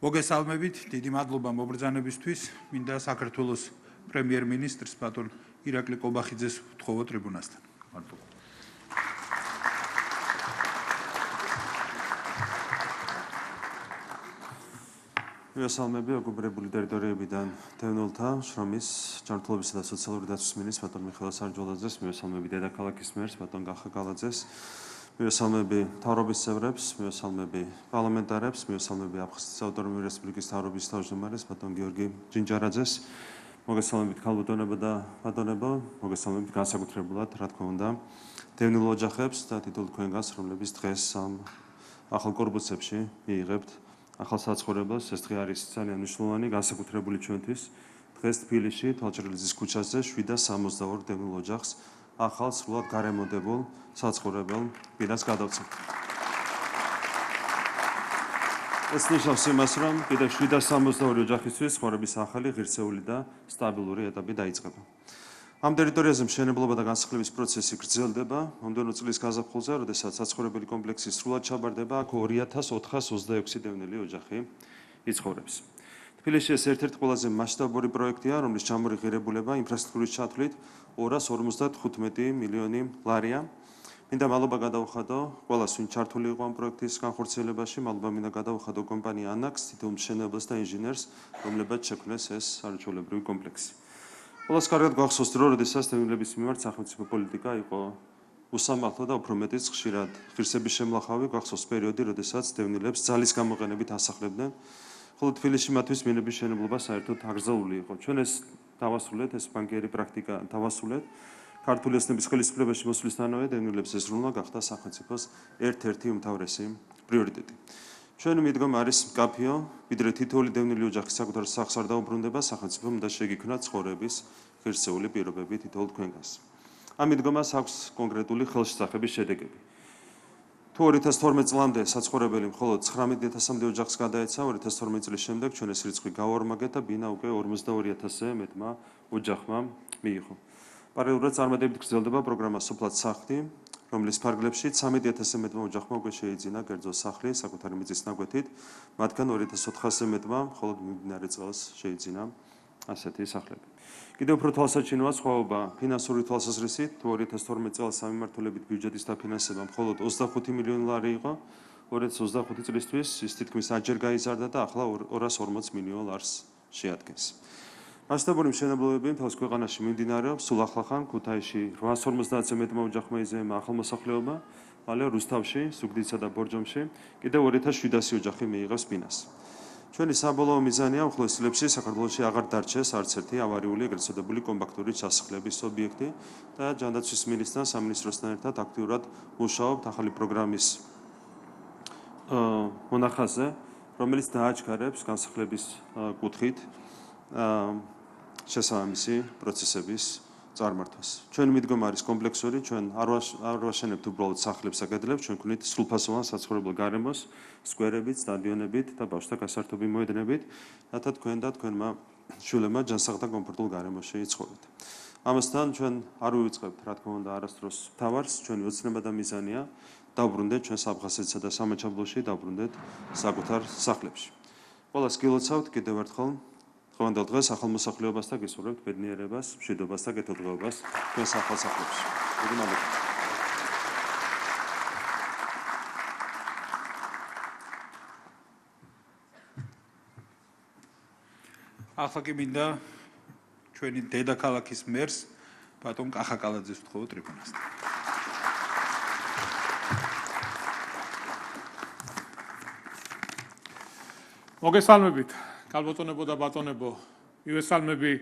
მოგესალმებით, დიდი მადლობა მობრძანებისთვის. მინდა საქართველოს პრემიერ-მინისტრს ბატონ ირაკლი კობახიძეს ვთხოვო ტრიბუნასთან. მადლობა. მივესალმები ოკუპირებული ტერიტორიებიდან დევნილთა, შრომის, ჯანმრთელობისა და სოციალური დაცვის მინისტრს ბატონ მიხეილ სარჯველაძეს, მივესალმები დედაქალაქის მერს ბატონ გახაგალაძეს, მივესალმები მთავრობის წევრებს, მივესალმები პარლამენტარებს, მივესალმები აფხაზეთის ავტონომიური რესპუბლიკის მთავრობის თავმჯდომარეს ბატონ გიორგი ჯინჯარაძეს, მოგესალმებით ქალბატონებო და ბატონებო, მოგესალმებით განსაკუთრებულად, რა თქმა უნდა, დევნილ ოჯახებს და თითოეულ თქვენგანს, რომლებიც დღეს ამ ახალ კორპუსებში მიიღებთ ახალ საცხოვრებელს. ეს დღე არის ძალიან მნიშვნელოვანი, განსაკუთრებული ჩვენთვის. დღეს თბილისში, თვალჩხილიძის ქუჩაზე 762 დევნილ ოჯახს ახალ სრულად გარემონტებულ საცხოვრებელ ბინას გადავწევთ. ეს ნიშნავს იმას, რომ კიდევ 762 ოჯახისთვის ცხოვრების ახალი, ღირსეული და სტაბილური ეტაპი დაიწყება. ამ ტერიტორიაზე მშენებლობა და განსახლების პროცესი გრძელდება. მომდევნო წლის გაზაფხულზე, როდესაც საცხოვრებელი კომპლექსი სრულად ჩაბარდება, აქ 2426 დევნილი ოჯახი იცხოვრებს. თბილისში ეს ერთ-ერთი ყველაზე მასშტაბური პროექტია, რომლის ჩამორიღებულება ინფრასტრუქტურის ჩათვლით 255 მილიონი ლარია. მინდა მადლობა გადავუხადო ყველას, ვინც ჩართული იყო ამ პროექტის განხორციელებაში. მადლობა მინდა გადავუხადო კომპანია ANAX, თითოეულ მშენებელს და ინჟინერს, რომლებმაც შექმნეს ეს სარაჩვეულებრივი კომპლექსი. ყველას კარგად გვახსოვს, რომ როდესაც დევნილების მიმართ სახელმწიფო პოლიტიკა იყო უსამართლო და უფრო მეტიც ხშირად ღირსების შემლახავი. გვახსოვს პერიოდი, როდესაც დევნილებს ძალის გამოყენებით ასახლებდნენ, ხოლო თბილისში მათთვის მინების მშენებლობა საერთოდ აკრძალული იყო. ჩვენ ეს დავასრულეთ, ეს ბანკიერი პრაქტიკა დავასრულეთ. ქართული ოცნების ხელისუფლებაში მოსვლისთანავე დევნილების ზრუნვა გახდა სახელმწიფოს ერთ-ერთი უმთავრესი პრიორიტეტი. ჩვენი მიდგომა არის მკაფიო, ვიდრე თითოეული დევნილი ოჯახის საკუთარ სახლს არ დაუბრუნდება, სახელმწიფომ უნდა შეგიქმნა ცხოვრების ღირსეული პირობები თითოეულ თქვენგანს. ამ მიდგომას აქვს კონკრეტული ხელშესახების შედეგები. თუ 2012 წლამდე საცხოვრებელი მხოლოდ 19,000-მდე ოჯახს გადაეცა, 2012 წლის შემდეგ ჩვენ ეს რიცხვი გავაორმაგეთ და ბინა უკვე 42,000-ზე მეტმა ოჯახმა მიიღო. პარალელურად წარმატებით გრძელდება პროგრამა სოფლად სახლი, რომლის ფარგლებში 13,000-ზე მეტმა ოჯახმა უკვე შეიძინა კერძო სახლი საკუთარი მიწის ნაკვეთით, მათგან 2,400-ზე მეტმა მხოლოდ მიმდინარე წელს შეიძინა ასეთი სახლები. კიდევ უფრო თვალსაჩინოა სხვაობა ფინანსური თვალსაზრისით. თუ 2012 წელს სამმართველობით ბიუჯეტის დაფინანსება მხოლოდ 25 მილიონი ლარი იყო, 2025 წლისთვის ის თითქმის 10-ჯერ გაიზარდა და ახლა 240 მილიონ ლარს შეადგენს. მასშტაბური მშენებლობები მთელს ქვეყანაში მიმდინარეობს. სულ ახლახან ქუთაისში 850-ზე მეტმა ოჯახმა იზემა ახალმოსახლეობა, მალე რუსთავში, ზუგდიდსა და ბორჯომში კიდევ 2700 ოჯახი მიიღებს ბინას. ჩვენი საბოლოო მიზანია უახლოეს წლებში საქართველოში აღარ დარჩეს არც ერთი ავარიული, ეგრეთ წოდებული კომპაქტური ჩასახლების ობიექტი და ჯანდაცვის მინისტრთან, სამინისტროსთან ერთად აქტიურად მუშაობთ ახალი პროგრამის მონახაზზე, რომელიც დააჩქარებს განსახლების კუთხით შესაბამისი პროცესების წარმართვას. ჩვენი მიდგომა არის კომპლექსური, ჩვენ არ ვაშენებთ უბრალოდ სახლებს და კედლებს, ჩვენ გვქონით სრულფასოვან საცხოვრებელ გარემოს, სკვერებით, სტადიონებით და ბავშვთა გასართობი მოედნებით, რათა თქვენ და თქვენმა შვილებმა ჯანსაღ და კომფორტულ გარემოში იცხოვროთ. ამასთან ჩვენ არ ვივიწყებთ, რა თქმა უნდა, არასდროს მთავარს, ჩვენი ოცნება და მიზანია დავბრუნდეთ ჩვენ საფხაზეთსა და სამაჩაბლოში, დავბრუნდეთ საკუთარ სახლებში. ყველას გილოცავთ კიდევ ერთხელ დღევანდელ დღეს ახალმოსახლეობას და გესურვებთ ბედნიერებას, მშვიდობას და კეთილდღეობას თქვენს ახალ სახლებში. დიდი მადლობა. ახლა კი მინდა ჩვენი დედაქალაქის მერს ბატონ კახაკალაძეს ვთხოვო ტრიბუნასთან. მოგესალმებით, ქალბატონებო და ბატონებო, მივესალმები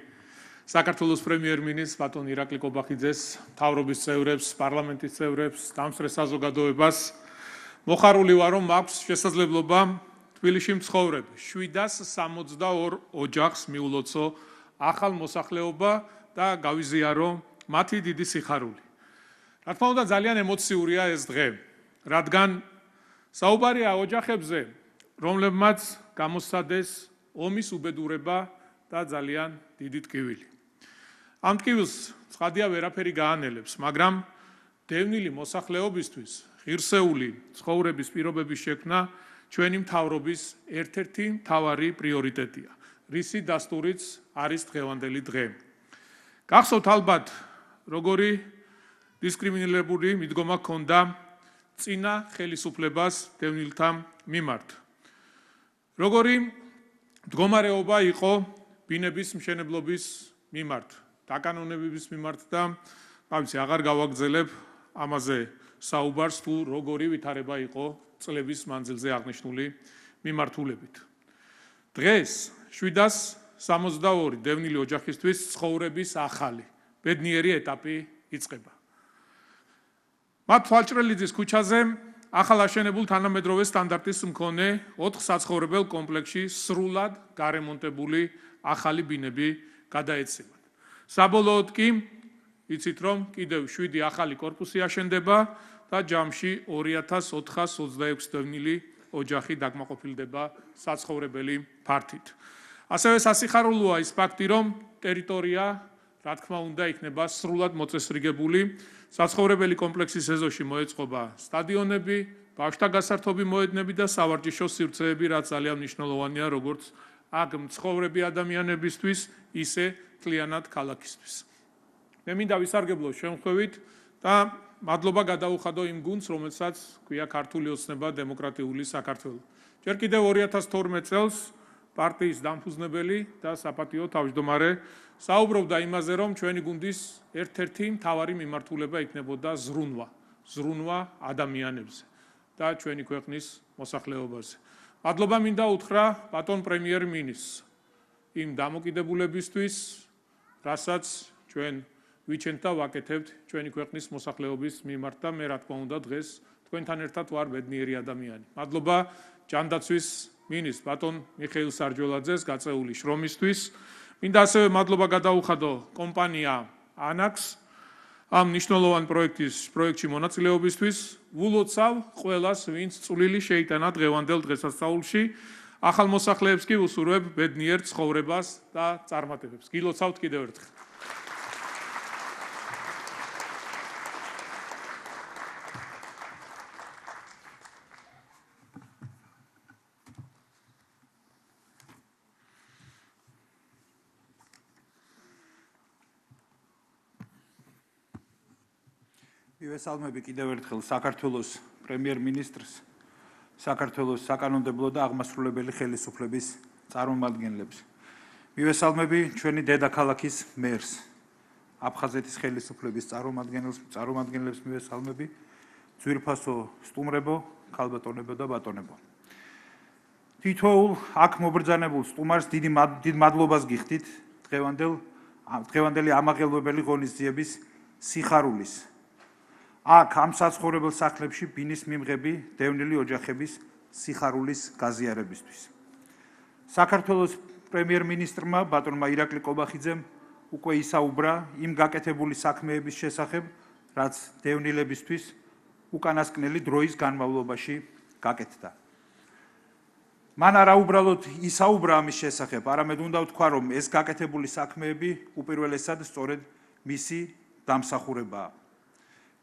საქართველოს პრემიერ-მინისტრს ბატონ ირაკლი კობახიძეს, მთავრობის წევრებს, პარლამენტის წევრებს, დამსწრე საზოგადოებას. მოხარული ვარ, რომ მაქვს შესაძლებლობა თბილისში მცხოვრებ 762 ოჯახს მიულოცო ახალ მოსახლეობა და გავიზიარო მათი დიდი სიხარული. რა თქმა უნდა, ძალიან ემოციურია ეს დღე, რადგან საუბარია ოჯახებზე, რომლებმაც გამოსცადეს ომის უბედურება და ძალიან დიდი ტკივილი. ამ ტკივილს ცხადია ვერაფერი გაანელებს, მაგრამ დევნილი მოსახლეობისთვის ღირსეული ცხოვრების პირობების შექმნა ჩვენი მთავრობის ერთ-ერთი მთავარი პრიორიტეტია, რისი დასტურიც არის დღევანდელი დღე. გახსოვთ ალბათ, როგორი დისკრიმინირებული მიდგომა ჰქონდა წინა ხელისუფლებას დევნილთა მიმართ. როგორი მდგომარეობა იყო ბინების მშენებლობის მიმართ, დაკანონებების მიმართ და აღარ გავაგრძელებ ამაზე საუბარს თუ როგორი ვითარება იყო წლების მანძილზე აღნიშნული მიმართულებით. დღეს 762 დევნილი ოჯახისთვის ცხოვრების ახალი, ბედნიერი ეტაპი იწყება. მათ თვალჭრელიძის ქუჩაზე ახალ აშენებულ თანამედროვე სტანდარტის მქონე 4 საცხოვრებელ კომპლექსში სრულად გარემონტებული ახალი ბინები გადაეცემათ. საბოლოოდ კი იცით რომ კიდევ 7 ახალი კორპუსი აშენდება და ჯამში 2426 დევნილი ოჯახი დაკმაყოფილდება საცხოვრებელი ფართით. ასევე სასიხარულოა ის ფაქტი, რომ ტერიტორია, რა თქმა უნდა, იქნება სრულად მოწესრიგებული. საცხოვრებელი კომპლექსის ეზოში მოეწყობა სტადიონები, ბავშვთა გასართობი მოედნები და სავარჯიშო სივრცეები, რაც ძალიან მნიშვნელოვანია როგორც აქ მცხოვრები ადამიანებისთვის, ისე მთლიანად ქალაქისთვის. მე მინდა ვისარგებლო შემთხვევით და მადლობა გადაუხადო იმ გუნდს, რომელსაც ქვია ქართული ოცნება დემოკრატიული საქართველო. ჯერ კიდევ 2012 წელს პარტიის დამფუძნებელი და საპატიო თავმჯდომარე საუბრობდა იმაზე, რომ ჩვენი გუნდის ერთ-ერთი მთავარი მიმართულება იქნებოდა ზრუნვა ადამიანებზე და ჩვენი ქვეყნის მოსახლეობაზე. მადლობა მინდა უთხრა ბატონ პრემიერ-მინისტრს იმ დამოკიდებულებისთვის, რასაც ჩვენ ვიჩენთ და ვაკეთებთ ჩვენი ქვეყნის მოსახლეობის მიმართ და მე რა თქმა უნდა დღეს თქვენთან ერთად ვარ ბედნიერი ადამიანი. მადლობა ჯანდაცვის მინისტრ ბატონ მიხეილ სარჯველაძეს გაწეული შრომისთვის. მინდა ასევე მადლობა გადაუხადო კომპანია ანაქს ამ მნიშვნელოვან პროექტში მონაწილეობისთვის. ვულოცავ ყველას, ვინც წვლილი შეიტანა დღევანდელ დღესასწაულში. ახალ მოსახლეებს კი ვუსურვებ ბედნიერ ცხოვრებას და წარმატებებს. გილოცავთ კიდევ ერთხელ. მივესალმები კიდევ ერთხელ საქართველოს პრემიერ-მინისტრს, საქართველოს საკანონმდებლო და აღმასრულებელი ხელისუფლების წარმომადგენლებს. მივესალმები ჩვენი დედაქალაქის მერს, აფხაზეთის ხელისუფლების წარმომადგენლებს მივესალმები, ძვირფასო სტუმრებო, ქალბატონებო და ბატონებო. თითოეულ აქ მობრძანებულ სტუმარს დიდ მადლობას გიხდით დღევანდელი ამაღელვებელი ღონისძიების სიხარულის. აქ ამ საცხოვრებელ სახლებში ბინის მიმღები დევნილი ოჯახების სიხარულის გაზიარებისთვის. საქართველოს პრემიერ-მინისტრმა ბატონმა ირაკლი კობახიძემ უკვე ისაუბრა იმ გაკეთებული საქმეების შესახებ, რაც დევნილებისთვის უკანასკნელი დროის განმავლობაში გაკეთდა. მან არა უბრალოდ ისაუბრა ამის შესახებ, არამედ უნდა ვთქვა, რომ ეს გაკეთებული საქმეები უპირველესად სწორედ მისი დამსახურებაა.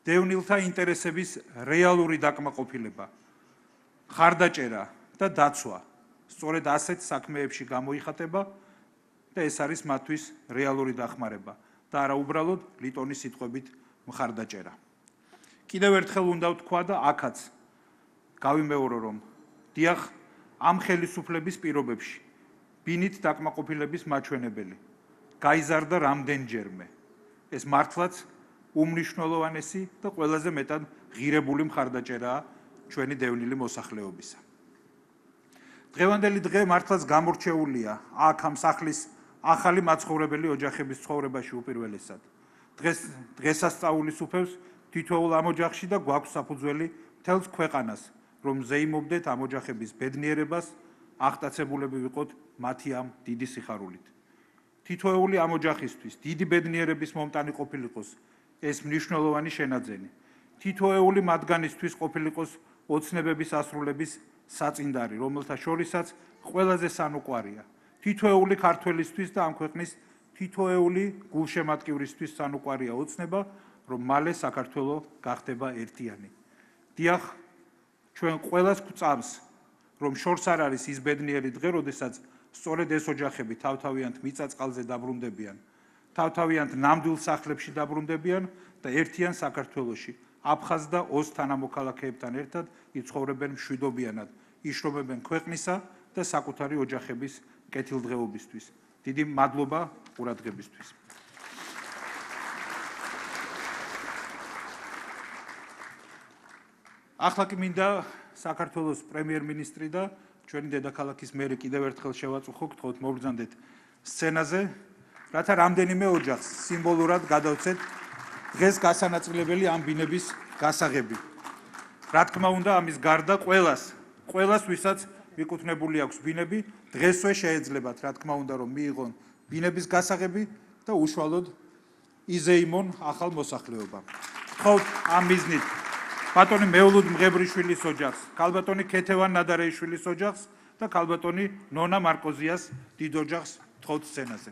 დევნილთა ინტერესების რეალური დაკმაყოფილება, ხარდაჭერა და დაცვა სწორედ ასეთ საქმეებში გამოიხატება და ეს არის მათთვის რეალური დახმარება და არა უბრალოდ ლიტონის სიტყვებით მხარდაჭერა. კიდევ ერთხელ უნდა ვთქვა და აქაც გავიმეორო, რომ დიახ, ამ ხელისუფლების პირობებში ბინით დაკმაყოფილების მაჩვენებელი გაიზარდა რამდენჯერმე. ეს მართლაც უმნიშვნელოვანესი და ყველაზე მეტად ღირებული მხარდაჭერაა ჩვენი დევნილი მოსახლეობისა. დღევანდელი დღე მართლაც გამორჩეულია აქ ამ სახლის ახალი მაცხოვრებელი ოჯახების ცხოვრებაში უპირველესად. დღესასწაულის უფევს თითოეულ ამ ოჯახში და გვაქვს საფუძველი მთელს ქვეყანას, რომ ზეიმობდეთ ამ ოჯახების ბედნიერებას, აღტაცებულები ვიყოთ მათი ამ დიდი სიხარულით. თითოეული ამ ოჯახისთვის დიდი ბედნიერების მომტანი ყოფილიყოს ეს მნიშვნელოვანი შენაძენი. თითოეული მათგანისთვის ყოფილიყოს ოცნებების ასრულების საწინდარი, რომელთა შორისაც ყველაზე სანუკვარია. თითოეული ქართველისთვის და ამ ქვეყნის თითოეული გულშემატკივრისთვის სანუკვარია ოცნება, რომ მალე საქართველო გახდება ერთიანი. დიახ, ჩვენ ყველას გვწამს, რომ შორს არ არის ის ბედნიერი დღე, როდესაც სწორედ ეს ოჯახები თავთავიანთ მიწა-წყალზე დაბრუნდებიან, თავთავიანთ ნამდვილ სახლებში დაბრუნდებიან და ერთიან საქართველოში, აფხაზ და ოს თანამოქალაქეებთან ერთად იცხოვრებენ მშვიდობიანად, იშრომებენ ქვეყნისა და საკუთარი ოჯახების კეთილდღეობისთვის. დიდი მადლობა ყურადღებისთვის. ახლა კი მინდა საქართველოს პრემიერ-მინისტრი და ჩვენი დედაქალაქის მერი კიდევ ერთხელ შევაწუხო, გთხოვთ მობრძანდეთ სცენაზე, რათა რამდენიმე ოჯახს სიმბოლურად გადავცეთ დღეს გასანაწილებელი ამ ბინების გასაღები. რა თქმა უნდა, ამის გარდა ყველას, ვისაც მიკუთვნებული აქვს ბინები, დღესვე შეეძლებათ, რა თქმა უნდა, რომ მიიღონ ბინების გასაღები და უშუალოდ იზეიმონ ახალ მოსახლეობამ. გთხოვთ ამ მიზნით ბატონი მეულუდ მღებრიშვილის ოჯახს, ქალბატონი ქეთევან ნადარეიშვილის ოჯახს და ქალბატონი ნონა მარკოზიას დიდ ოჯახს გთხოვთ სცენაზე.